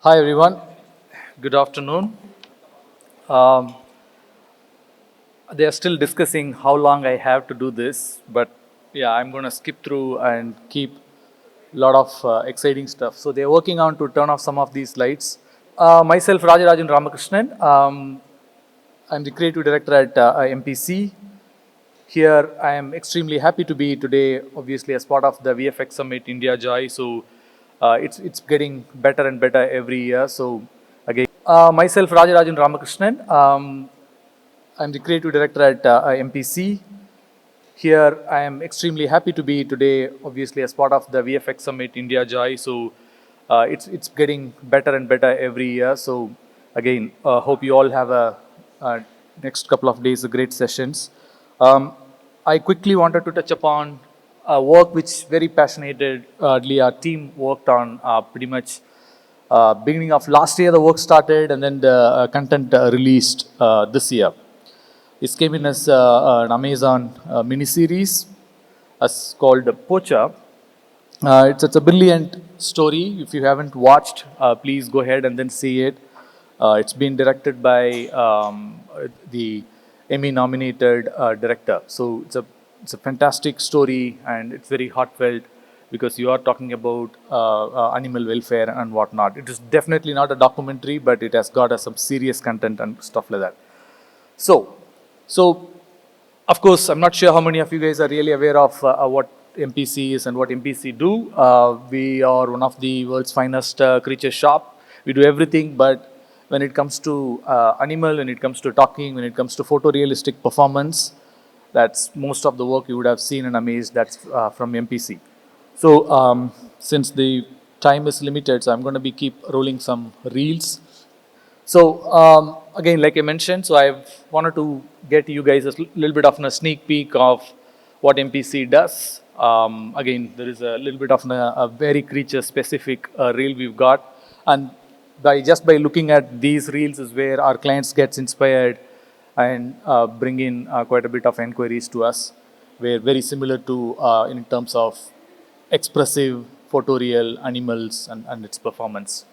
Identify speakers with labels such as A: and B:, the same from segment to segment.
A: Hi everyone, good afternoon. Um, they are still discussing how long I have to do this, but yeah, I'm going to skip through and keep a lot of exciting stuff. So they're working on to turn off some of these lights. Myself, Rajarajan Ramakrishnan. I'm the creative director at MPC. Here, I am extremely happy to be today, obviously, as part of the VFX Summit India Joy. So it's getting better and better every year. So again, myself, Rajarajan Ramakrishnan. I'm the creative director at MPC. Here, I am extremely happy to be today, obviously, as part of the VFX Summit India Joy. So it's getting better and better every year. So again, hope you all have a next couple of days, great sessions. Um, I quickly wanted to touch upon work which very passionately our team worked on pretty much beginning of last year. The work started, and then the content released this year. It came in as an Amazon miniseries as called Poacher. It's a brilliant story. If you haven't watched, please go ahead and then see it. It's been directed by the Emmy nominated director. So it's a fantastic story, and it's very heartfelt because you are talking about animal welfare and whatnot. It is definitely not a documentary, but it has got some serious content and stuff like that. So, so of course, I'm not sure how many of you guys are really aware of what MPC is and what MPC do. We are one of the world's finest creature shop. We do everything, but when it comes to animal, when it comes to talking, when it comes to photorealistic performance, that's most of the work you would have seen and amazed. That's from MPC. So since the time is limited, so I'm going to be keep rolling some reels. So again, like I mentioned, so I wanted to get you guys a little bit of a sneak peek of what MPC does. Again, there is a little bit of a very creature specific reel we've got, and by looking at these reels is where our clients gets inspired and bring in quite a bit of inquiries to us. We're very similar to in terms of expressive photoreal animals and its performance.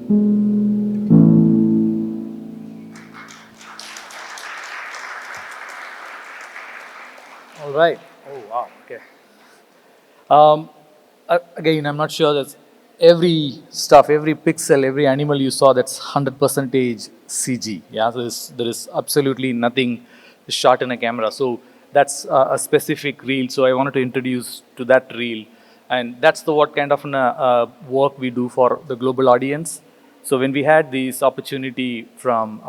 A: All right. Oh, wow. Okay. Um, Again, I'm not sure that every stuff, every pixel, every animal you saw, that's 100% CG. Yeah, so there is absolutely nothing shot in a camera. So that's a specific reel. So I wanted to introduce to that reel, and that's the what kind of work we do for the global audience. So when we had this opportunity from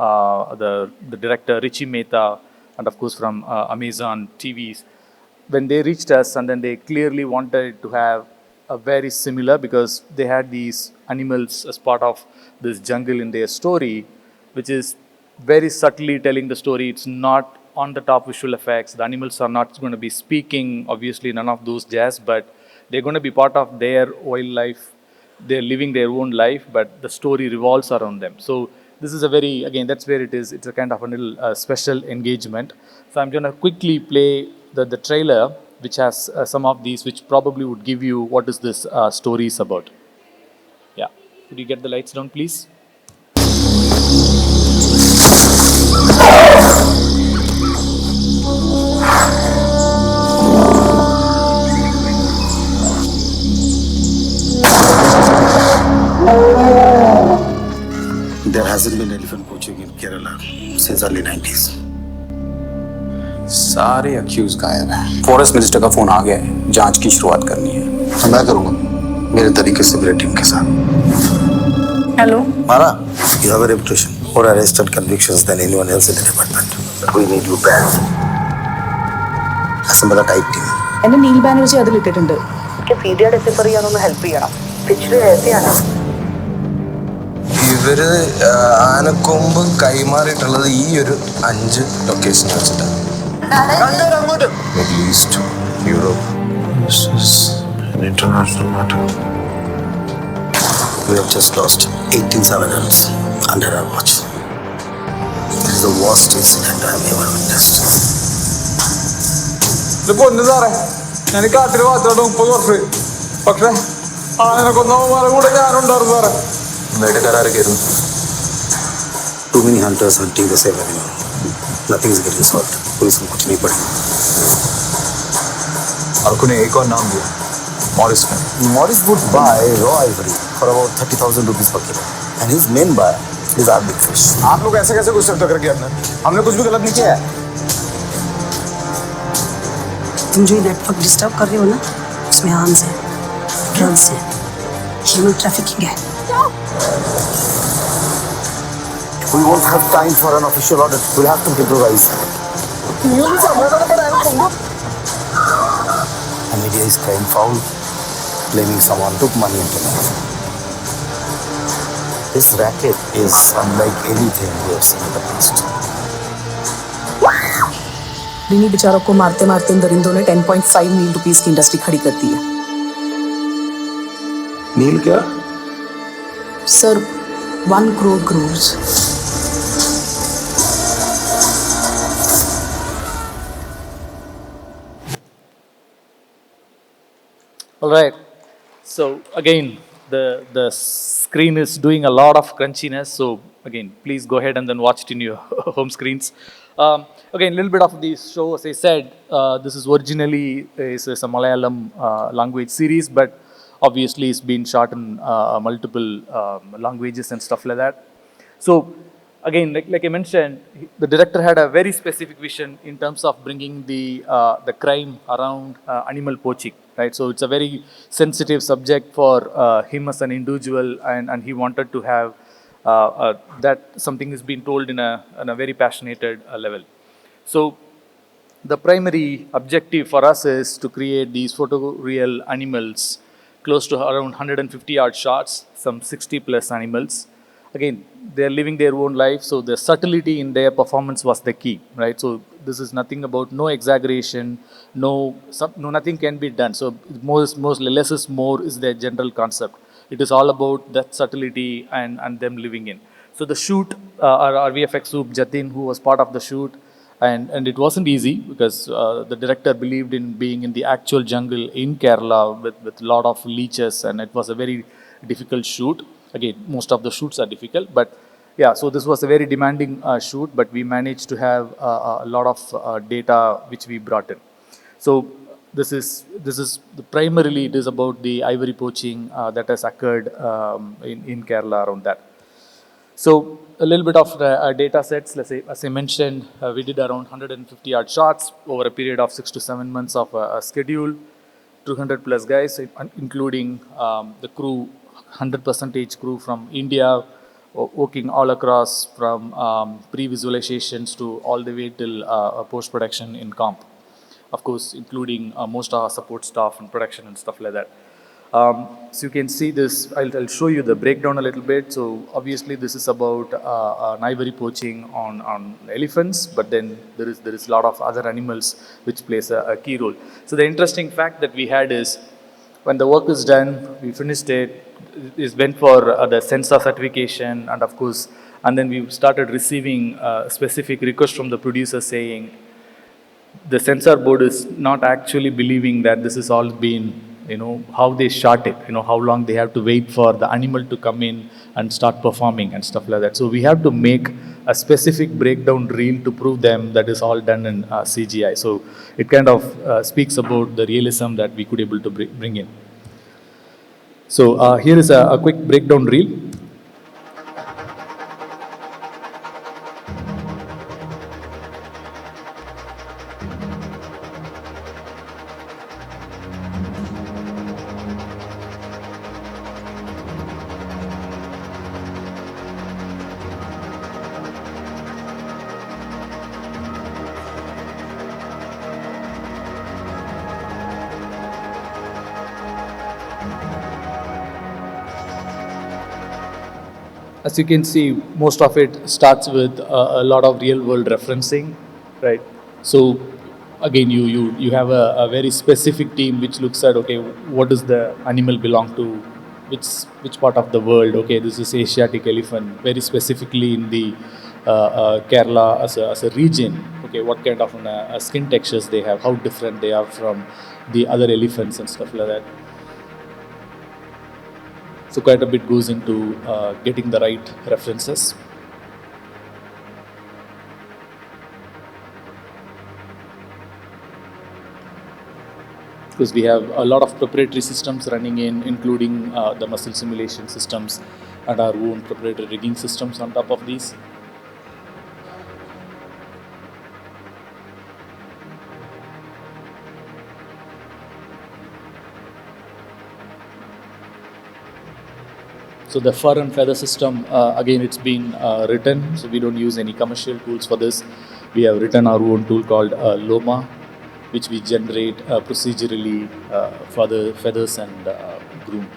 A: the director Richie Mehta, and of course from Amazon TVs, when they reached us, and then they clearly wanted to have a very similar, because they had these animals as part of this jungle in their story, which is very subtly telling the story. It's not on the top visual effects. The animals are not going to be speaking, obviously none of those jazz, but they're going to be part of their wildlife. They're living their own life, but the story revolves around them. So this is a very, again, that's where it is. It's a kind of a little special engagement. So I'm going to quickly play the trailer, which has some of these, which probably would give you what is this story is about. Yeah. Could you get the lights down, please?
B: There hasn't been elephant poaching in Kerala since early 90s.
C: सारे accused गायब हैं। Forest minister का phone आ गया है, जांच की शुरुआत करनी है।
B: तो मैं करूंगा मेरे तरीके से मेरे टीम के साथ।
D: Hello.
B: Mara, you have a reputation, more arrests and convictions than anyone else in the department. We need you back. Assemble a tight team.
D: എന്നെ നീൽ ബാനർ വെച്ച് അതിലിട്ടിട്ടുണ്ട്. സീരിയ ഡെസിഫർ ചെയ്യാനൊന്ന് ഹെൽപ്പ് ചെയ്യണം. പിക്ചർ എഴുതിയാണ്.
C: ഇവര് ആനക്കൊമ്പ് കൈമാറിയിട്ടുള്ളത് ഈ ഒരു 5 ലൊക്കേഷൻ വെച്ചിട്ടാണ്. Middle East, Europe.
B: This is an international matter. We have just lost 18 survivors under our watch. It is the worst incident I have ever witnessed.
E: പൊന്നു സാറേ, ഞാൻ കാട്ടിൽ മാത്രമാണ് 30 വർഷം. പക്ഷേ ആനനെ കൊന്നവന്മാരെ കൂടെ ഞാനുണ്ടായിരുന്നു സാറേ.
C: വേട്ടക്കാരാരൊക്കെയായിരുന്നു?
B: Too many hunters hunting the same animal. Nothing is getting solved. Police को कुछ नहीं पड़ेगा.
C: आपको ने एक और नाम दिया, मॉरिस ने.
B: Morris would buy raw ivory for about 30,000 rupees per kilo, and his main buyer is our big fish.
E: आप लोग ऐसे कैसे गुस्सा करके अपने? हमने कुछ भी गलत नहीं किया है.
D: तुम जो ये नेटवर्क डिस्टर्ब कर रहे हो ना, उसमें आर्म्स है, ड्रग्स है, ह्यूमन ट्रैफिकिंग है.
B: We won't have time for an official audit. We'll have to improvise. The media is crying foul, claiming someone took money into it. This racket is unlike anything we have seen in the past.
D: Rini बेचारों को मारते मारते इन दरिंदों ने 10.5 million rupees की industry खड़ी कर दी है.
B: नील क्या?
D: Sir 1 crore crores.
A: All right. So again, the screen is doing a lot of crunchiness. So again, please go ahead and then watch it in your home screens. Again, a little bit of the show. As I said, this is originally is a Malayalam language series, but obviously it's been shot in multiple languages and stuff like that. So again, like I mentioned, the director had a very specific vision in terms of bringing the crime around animal poaching, right? So it's a very sensitive subject for him as an individual, and he wanted to have that something is being told in a very passionate level. So the primary objective for us is to create these photoreal animals, close to around 150 odd shots, some 60 plus animals. Again, they're living their own life, so the subtlety in their performance was the key, right? So this is nothing about no exaggeration, no nothing can be done. So most less is more is their general concept. It is all about that subtlety and them living in. So the shoot, our VFX soup Jatin, who was part of the shoot, and it wasn't easy because the director believed in being in the actual jungle in Kerala with a lot of leeches, and it was a very difficult shoot. again, most of the shoots are difficult, but yeah, so this was a very demanding shoot, but we managed to have a lot of data which we brought in. So this is primarily it is about the ivory poaching that has occurred in Kerala around that. So a little bit of data sets. Let's say, as I mentioned, we did around 150 odd shots over a period of 6 to 7 months of a schedule. 200 plus guys, including the crew, 100% crew from India, working all across from pre-visualizations to all the way till post-production in comp. Of course, including most of our support staff and production and stuff like that. So you can see this, I'll show you the breakdown a little bit. So obviously this is about an ivory poaching on elephants, but then there is a lot of other animals which plays a key role. So the interesting fact that we had is when the work is done, we finished it, it went for the sensor certification, and of course, and then we started receiving specific requests from the producer saying the censor board is not actually believing that this is all been, how they shot it, how long they have to wait for the animal to come in and start performing and stuff like that. So we have to make a specific breakdown reel to prove them that is all done in CGI. So it kind of speaks about the realism that we could able to bring in. So here is a quick breakdown reel. As you can see, most of it starts with a lot of real world referencing, right? So again, you have a very specific team which looks at, okay, what does the animal belong to, which part of the world? Okay, this is Asiatic elephant, very specifically in the Kerala as a region. Okay, what kind of skin textures they have, how different they are from the other elephants and stuff like that. So quite a bit goes into getting the right references. Because we have a lot of proprietary systems running in, including the muscle simulation systems and our own proprietary rigging systems on top of these. So the fur and feather system, again, it's been written, so we don't use any commercial tools for this. We have written our own tool called Loma, which we generate procedurally for the feathers and groom.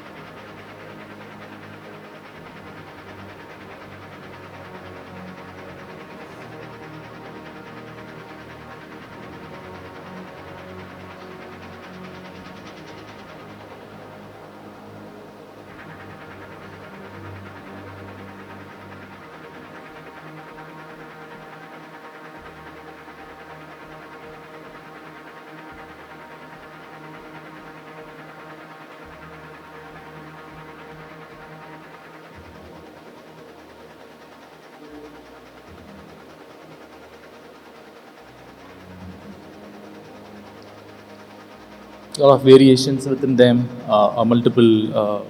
A: A lot of variations within them, multiple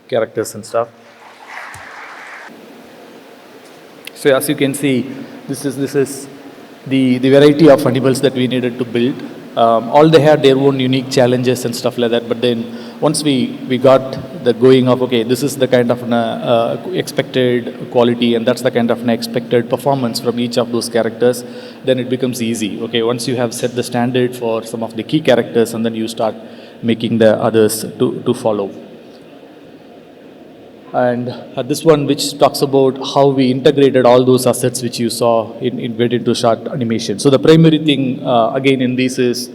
A: characters and stuff. So as you can see, this is the variety of animals that we needed to build. All they had their own unique challenges and stuff like that. But then once we got the going of, okay, this is the kind of expected quality and that's the kind of expected performance from each of those characters, then it becomes easy. Okay, once you have set the standard for some of the key characters and then you start making the others to follow. And this one which talks about how we integrated all those assets which you saw in Wait into Shot animation. So the primary thing again in this is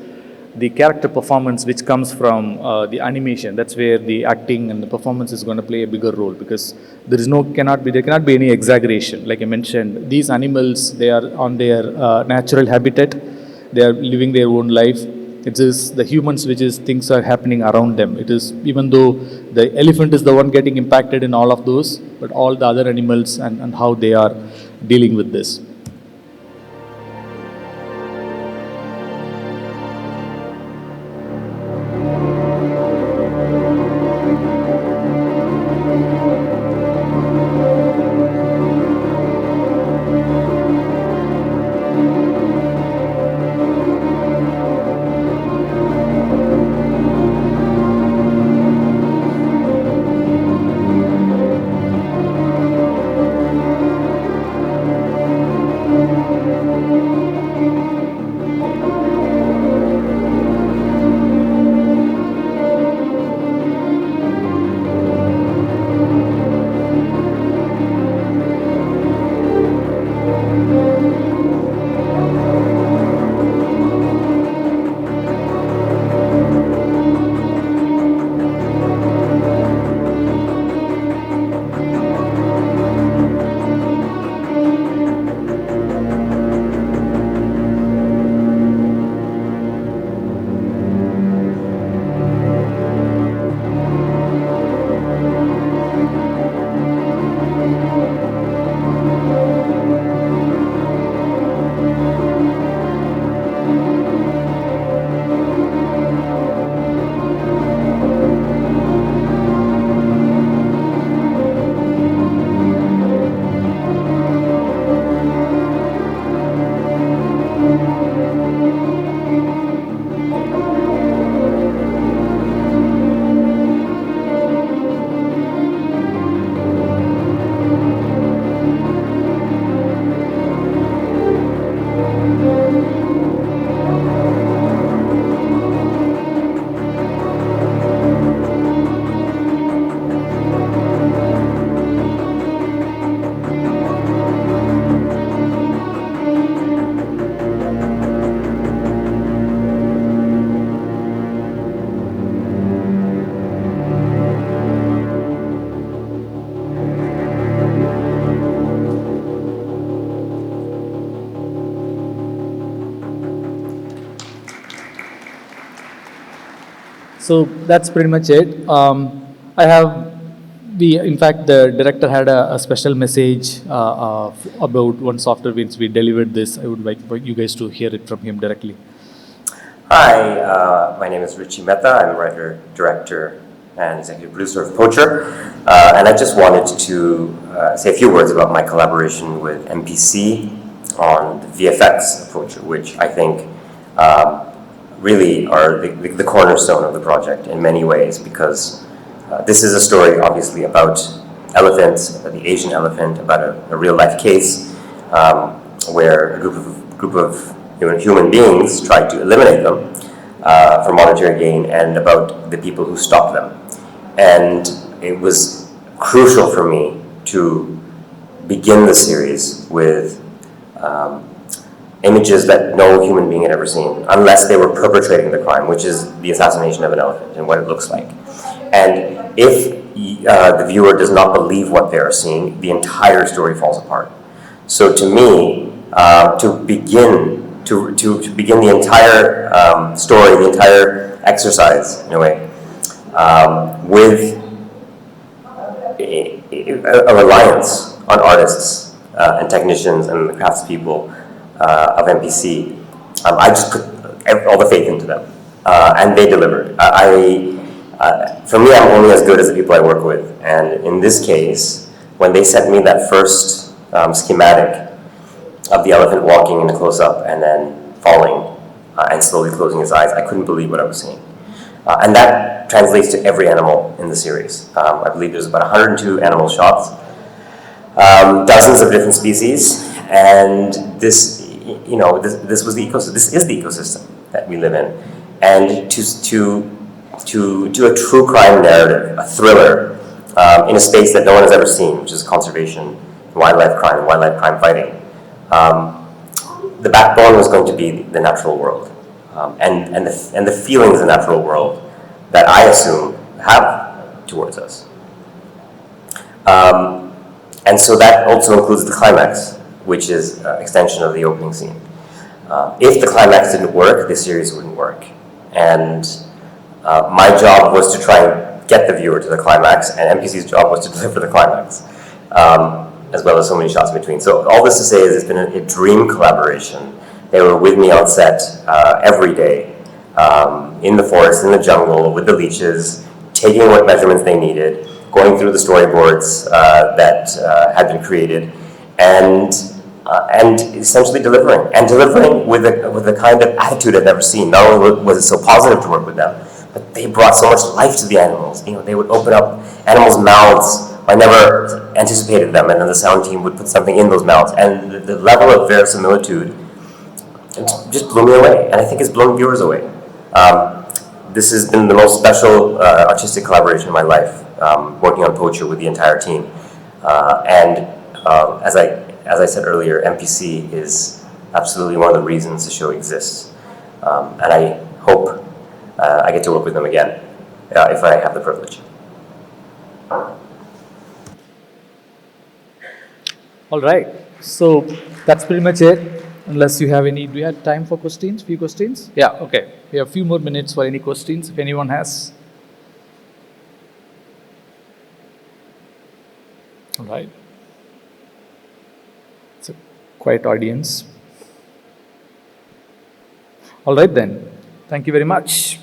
A: the character performance which comes from the animation. That's where the acting and the performance is going to play a bigger role, because there cannot be any exaggeration. Like I mentioned, these animals, they are on their natural habitat, they are living their own life, It is the humans which is things are happening around them. It is, even though the elephant is the one getting impacted in all of those, but all the other animals and how they are dealing with this. So that's pretty much it. In fact, the director had a special message about one software which we delivered this. I would like for you guys to hear it from him directly.
F: Hi, my name is Richie Mehta. I'm writer, director, and executive producer of Poacher. And I just wanted to say a few words about my collaboration with MPC on the VFX Poacher, which I think really are the cornerstone of the project in many ways, because this is a story obviously about elephants, the Asian elephant, about a real life case where a group of human beings tried to eliminate them for monetary gain, and about the people who stopped them. And it was crucial for me to begin the series with images that no human being had ever seen, unless they were perpetrating the crime, which is the assassination of an elephant and what it looks like. And if the viewer does not believe what they are seeing, the entire story falls apart. So to me, to begin the entire story, the entire exercise, in a way, with a reliance on artists and technicians and the craftspeople of MPC, I just put all the faith into them, and they delivered. For me, I'm only as good as the people I work with, and in this case, when they sent me that first schematic of the elephant walking in a close-up and then falling and slowly closing his eyes, I couldn't believe what I was seeing. And that translates to every animal in the series. I believe there's about 102 animal shots, dozens of different species, and this was the ecosystem. This is the ecosystem that we live in, and to do a true crime narrative, a thriller, in a space that no one has ever seen, which is conservation, wildlife crime fighting. The backbone was going to be the natural world, and the feelings the natural world that I assume have towards us. And so that also includes the climax, which is extension of the opening scene. If the climax didn't work, the series wouldn't work. And my job was to try and get the viewer to the climax, and MPC's job was to deliver the climax, as well as so many shots in between. So all this to say is it's been a dream collaboration. They were with me on set every day, in the forest, in the jungle, with the leeches, taking what measurements they needed, going through the storyboards that had been created, and essentially delivering with a kind of attitude I've never seen. Not only was it so positive to work with them, but they brought so much life to the animals. You know, they would open up animals' mouths. I never anticipated them, and then the sound team would put something in those mouths, and the level of verisimilitude just blew me away, and I think it's blown viewers away. This has been the most special artistic collaboration of my life, working on Poacher with the entire team. As I said earlier, MPC is absolutely one of the reasons the show exists. And I hope I get to work with them again, if I have the privilege.
A: All right. So that's pretty much it. Unless you have any, do you have time for questions? Few questions? Yeah, okay. We have a few more minutes for any questions, if anyone has. All right. It's a quiet audience. All right then. Thank you very much.